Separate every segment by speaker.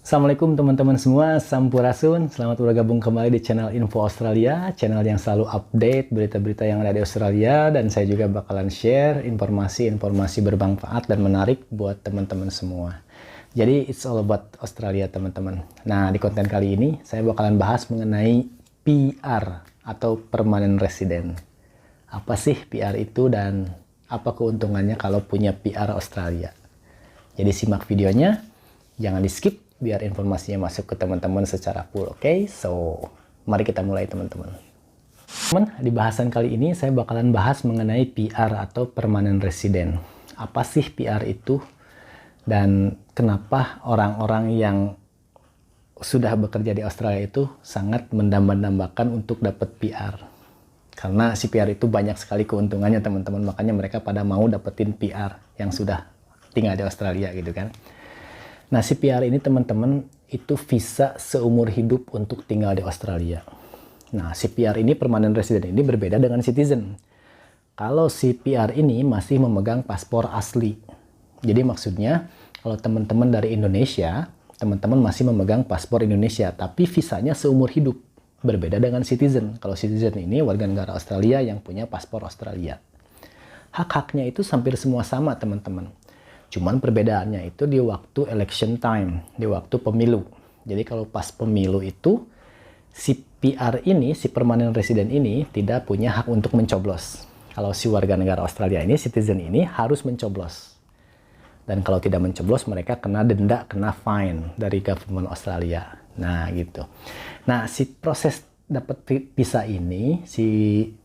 Speaker 1: Assalamualaikum teman-teman semua, Sampurasun. Selamat bergabung kembali di channel Info Australia, channel yang selalu update berita-berita yang ada di Australia, dan saya juga bakalan share informasi-informasi bermanfaat dan menarik buat teman-teman semua. Jadi it's all about Australia teman-teman. Nah, di konten kali ini saya bakalan bahas mengenai PR atau Permanent Resident. Apa sih PR itu dan apa keuntungannya kalau punya PR Australia? Jadi simak videonya, jangan di skip biar informasinya masuk ke teman-teman secara full. Oke? So, mari kita mulai teman-teman. Di bahasan kali ini saya bakalan bahas mengenai PR atau Permanent Resident. Apa sih PR itu? Dan kenapa orang-orang yang sudah bekerja di Australia itu sangat mendambakan untuk dapat PR? Karena si PR itu banyak sekali keuntungannya teman-teman, makanya mereka pada mau dapetin PR yang sudah tinggal di Australia gitu kan. Nah, si PR ini teman-teman itu visa seumur hidup untuk tinggal di Australia. Nah, si PR ini Permanent Resident ini berbeda dengan citizen. Kalau si PR ini masih memegang paspor asli. Jadi maksudnya kalau teman-teman dari Indonesia, teman-teman masih memegang paspor Indonesia, tapi visanya seumur hidup. Berbeda dengan citizen. Kalau citizen ini warga negara Australia yang punya paspor Australia. Hak-haknya itu hampir semua sama teman-teman. Cuman perbedaannya itu di waktu election time, di waktu pemilu. Jadi kalau pas pemilu itu, si PR ini, si Permanent Resident ini tidak punya hak untuk mencoblos. Kalau si warga negara Australia ini, citizen ini harus mencoblos. Dan kalau tidak mencoblos, mereka kena denda, kena fine dari government Australia. Nah gitu. Nah si proses dapat visa ini, si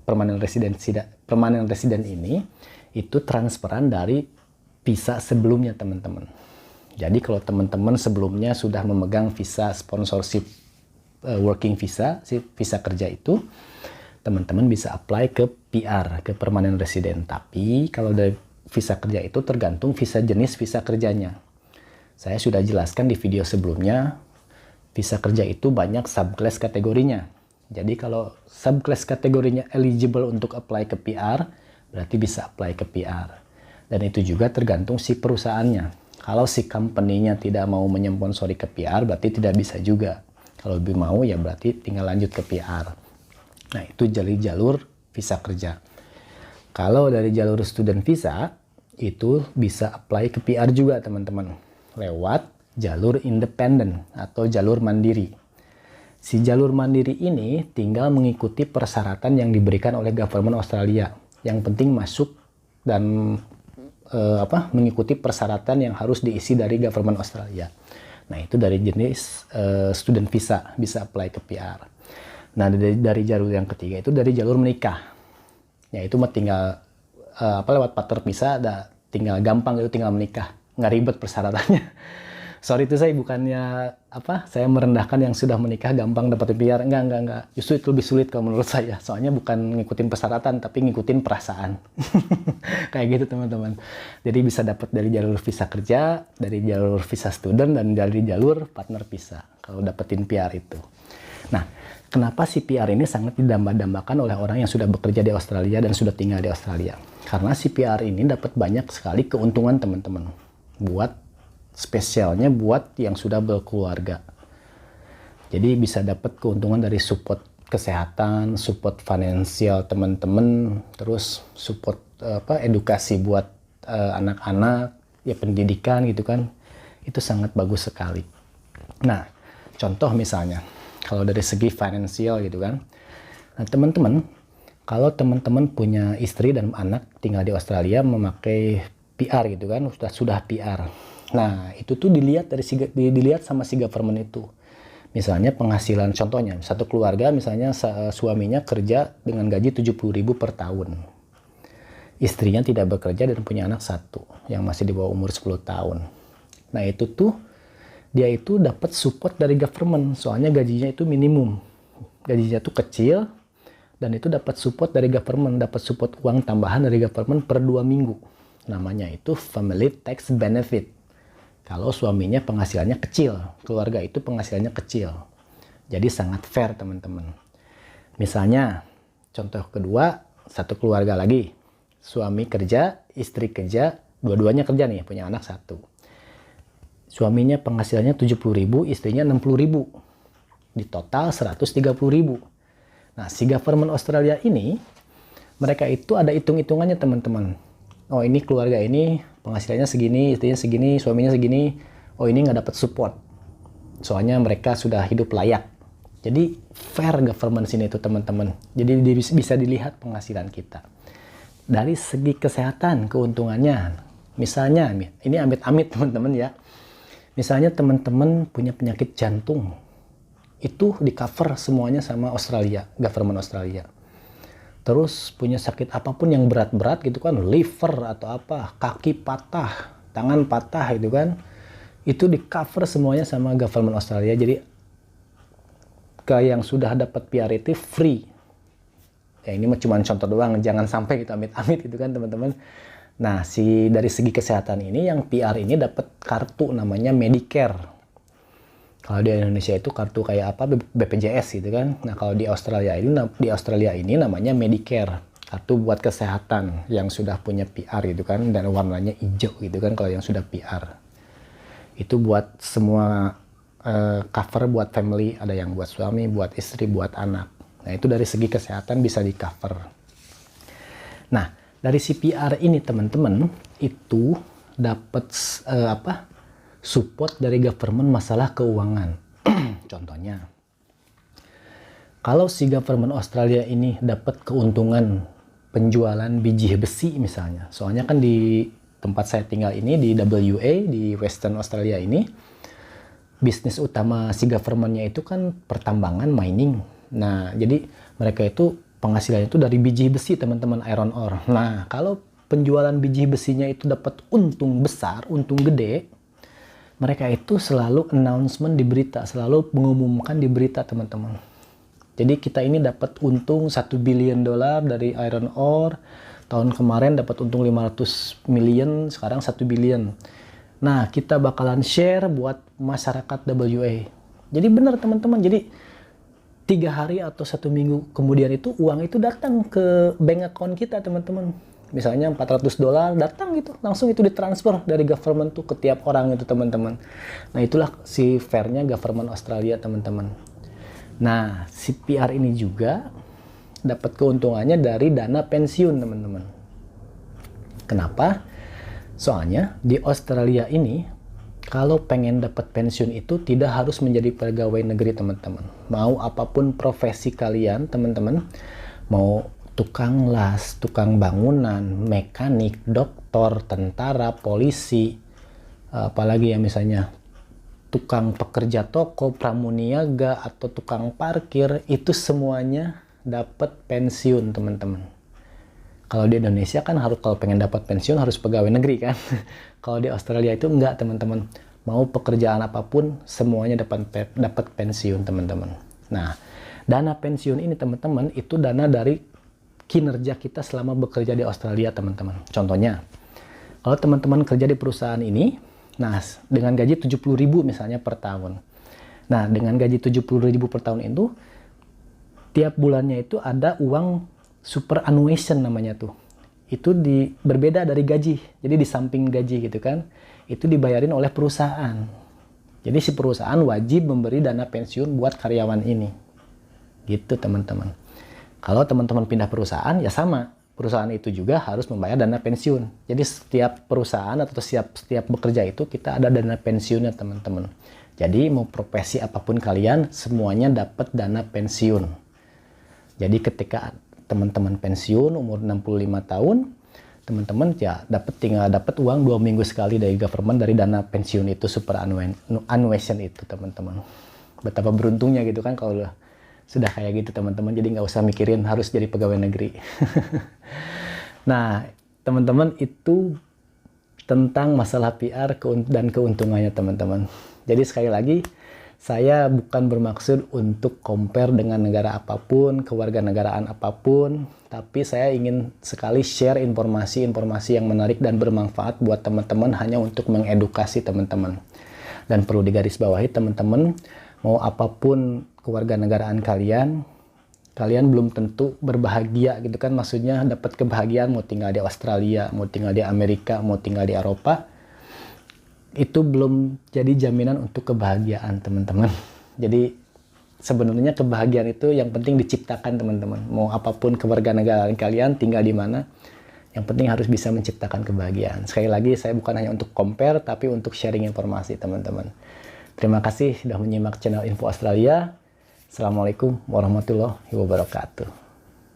Speaker 1: Permanent Resident ini, itu transferan dari visa sebelumnya teman-teman. Jadi kalau teman-teman sebelumnya sudah memegang visa sponsorship working visa, visa kerja itu, teman-teman bisa apply ke PR, ke Permanent Resident. Tapi kalau dari visa kerja itu tergantung visa jenis visa kerjanya. Saya sudah jelaskan di video sebelumnya, visa kerja itu banyak subclass kategorinya. Jadi kalau subclass kategorinya eligible untuk apply ke PR, berarti bisa apply ke PR. Dan itu juga tergantung si perusahaannya. Kalau si company-nya tidak mau menyponsori ke PR, berarti tidak bisa juga. Kalau lebih mau, ya berarti tinggal lanjut ke PR. Nah, itu jalur visa kerja. Kalau dari jalur student visa, itu bisa apply ke PR juga, teman-teman. Lewat jalur independen atau jalur mandiri. Si jalur mandiri ini tinggal mengikuti persyaratan yang diberikan oleh government Australia. Yang penting masuk dan mengikuti persyaratan yang harus diisi dari government Australia. Nah, itu dari jenis student visa, bisa apply ke PR. Nah, dari jalur yang ketiga itu dari jalur menikah. Ya, itu mah tinggal lewat partner visa, tinggal gampang itu tinggal menikah. Nggak ribet persyaratannya. Sorry itu saya bukannya saya merendahkan yang sudah menikah gampang dapat PR. Enggak. Justru itu lebih sulit kalau menurut saya. Soalnya bukan ngikutin persyaratan, tapi ngikutin perasaan. Kayak gitu teman-teman. Jadi bisa dapat dari jalur visa kerja, dari jalur visa student, dan dari jalur partner visa. Kalau dapetin PR itu. Nah, kenapa si PR ini sangat didamba-dambakan oleh orang yang sudah bekerja di Australia dan sudah tinggal di Australia? Karena si PR ini dapat banyak sekali keuntungan teman-teman. Spesialnya buat yang sudah berkeluarga. Jadi bisa dapat keuntungan dari support kesehatan, support finansial teman-teman, terus support edukasi buat anak-anak, ya pendidikan gitu kan. Itu sangat bagus sekali. Nah, contoh misalnya, kalau dari segi finansial gitu kan. Nah, teman-teman, kalau teman-teman punya istri dan anak tinggal di Australia memakai PR gitu kan, sudah PR. Nah, itu tuh dilihat sama si government itu. Misalnya penghasilan, contohnya satu keluarga misalnya suaminya kerja dengan gaji 70.000 per tahun. Istrinya tidak bekerja dan punya anak satu yang masih di bawah umur 10 tahun. Nah, itu tuh dia itu dapat support dari government, soalnya gajinya itu minimum. Gajinya tuh kecil dan itu dapat support dari government, dapat support uang tambahan dari government per 2 minggu. Namanya itu family tax benefit. Kalau suaminya penghasilannya kecil, keluarga itu penghasilannya kecil. Jadi sangat fair teman-teman. Misalnya, contoh kedua, satu keluarga lagi. Suami kerja, istri kerja, dua-duanya kerja nih, punya anak satu. Suaminya penghasilannya 70.000, istrinya 60.000. Di total 130.000. Nah, si government Australia ini, mereka itu ada hitung-hitungannya teman-teman. Oh, ini keluarga ini penghasilannya segini, istrinya segini, suaminya segini. Oh, ini nggak dapat support. Soalnya mereka sudah hidup layak. Jadi fair government sini itu teman-teman. Jadi bisa dilihat penghasilan kita. Dari segi kesehatan keuntungannya. Misalnya, ini amit-amit teman-teman ya. Misalnya teman-teman punya penyakit jantung, itu di cover semuanya sama Australia, government Australia. Terus punya sakit apapun yang berat-berat gitu kan, liver atau apa, kaki patah, tangan patah gitu kan, itu di cover semuanya sama government Australia. Jadi ke yang sudah dapat PR itu free. Ya ini cuma contoh doang, jangan sampai gitu amit-amit gitu kan teman-teman. Nah, dari segi kesehatan ini, yang PR ini dapat kartu namanya Medicare. Kalau di Indonesia itu kartu kayak apa, BPJS gitu kan. Nah, kalau di Australia ini namanya Medicare. Kartu buat kesehatan yang sudah punya PR gitu kan, dan warnanya hijau gitu kan kalau yang sudah PR. Itu buat semua cover buat family, ada yang buat suami, buat istri, buat anak. Nah, itu dari segi kesehatan bisa di cover. Nah, dari CPR ini teman-teman itu dapat support dari government masalah keuangan. Contohnya, kalau si government Australia ini dapat keuntungan penjualan biji besi misalnya, soalnya kan di tempat saya tinggal ini di WA di Western Australia ini, bisnis utama si governmentnya itu kan pertambangan, mining. Nah, jadi mereka itu penghasilannya itu dari biji besi teman-teman, iron ore. Nah, kalau penjualan biji besinya itu dapat untung besar, untung gede, mereka itu selalu announcement di berita, selalu mengumumkan di berita teman-teman. Jadi kita ini dapat untung $1 billion dari iron ore, tahun kemarin dapat untung 500 million, sekarang 1 billion. Nah, kita bakalan share buat masyarakat WA. Jadi benar teman-teman, jadi 3 hari atau 1 minggu kemudian itu uang itu datang ke bank account kita teman-teman. Misalnya $400 datang gitu, langsung itu ditransfer dari government tuh ke tiap orang itu teman-teman. Nah, itulah si fairnya government Australia teman-teman. Nah, si PR ini juga dapat keuntungannya dari dana pensiun teman-teman. Kenapa? Soalnya di Australia ini kalau pengen dapat pensiun itu tidak harus menjadi pegawai negeri teman-teman. Mau apapun profesi kalian teman-teman, mau tukang las, tukang bangunan, mekanik, dokter, tentara, polisi, apalagi ya misalnya tukang pekerja toko, pramuniaga, atau tukang parkir, itu semuanya dapat pensiun teman-teman. Kalau di Indonesia kan harus, kalau pengen dapat pensiun harus pegawai negeri kan. Kalau di Australia itu enggak teman-teman. Mau pekerjaan apapun semuanya dapat pensiun teman-teman. Nah, dana pensiun ini teman-teman itu dana dari kinerja kita selama bekerja di Australia teman-teman. Contohnya, kalau teman-teman kerja di perusahaan ini, nah dengan gaji 70.000 misalnya per tahun. Nah, dengan gaji 70.000 per tahun itu tiap bulannya itu ada uang superannuation namanya tuh. Itu berbeda dari gaji. Jadi di samping gaji gitu kan, itu dibayarin oleh perusahaan. Jadi si perusahaan wajib memberi dana pensiun buat karyawan ini. Gitu teman-teman. Kalau teman-teman pindah perusahaan ya sama. Perusahaan itu juga harus membayar dana pensiun. Jadi setiap perusahaan atau setiap bekerja itu kita ada dana pensiunnya teman-teman. Jadi mau profesi apapun kalian semuanya dapat dana pensiun. Jadi ketika teman-teman pensiun umur 65 tahun, teman-teman ya tinggal dapat uang 2 minggu sekali dari government dari dana pensiun itu, superannuation itu teman-teman. Betapa beruntungnya gitu kan kalau sudah kayak gitu teman-teman, jadi nggak usah mikirin harus jadi pegawai negeri. Nah teman-teman, itu tentang masalah PR dan keuntungannya teman-teman. Jadi sekali lagi, saya bukan bermaksud untuk compare dengan negara apapun, kewarganegaraan apapun, tapi saya ingin sekali share informasi-informasi yang menarik dan bermanfaat buat teman-teman, hanya untuk mengedukasi teman-teman. Dan perlu digarisbawahi teman-teman, mau apapun kewarganegaraan kalian, kalian belum tentu berbahagia gitu kan, maksudnya dapat kebahagiaan mau tinggal di Australia, mau tinggal di Amerika, mau tinggal di Eropa. itu belum jadi jaminan untuk kebahagiaan teman-teman. Jadi sebenarnya kebahagiaan itu yang penting diciptakan teman-teman. Mau apapun kewarganegaraan kalian, tinggal di mana, yang penting harus bisa menciptakan kebahagiaan. Sekali lagi, saya bukan hanya untuk compare, tapi untuk sharing informasi teman-teman. Terima kasih sudah menyimak channel Info Australia. Assalamualaikum warahmatullahi wabarakatuh.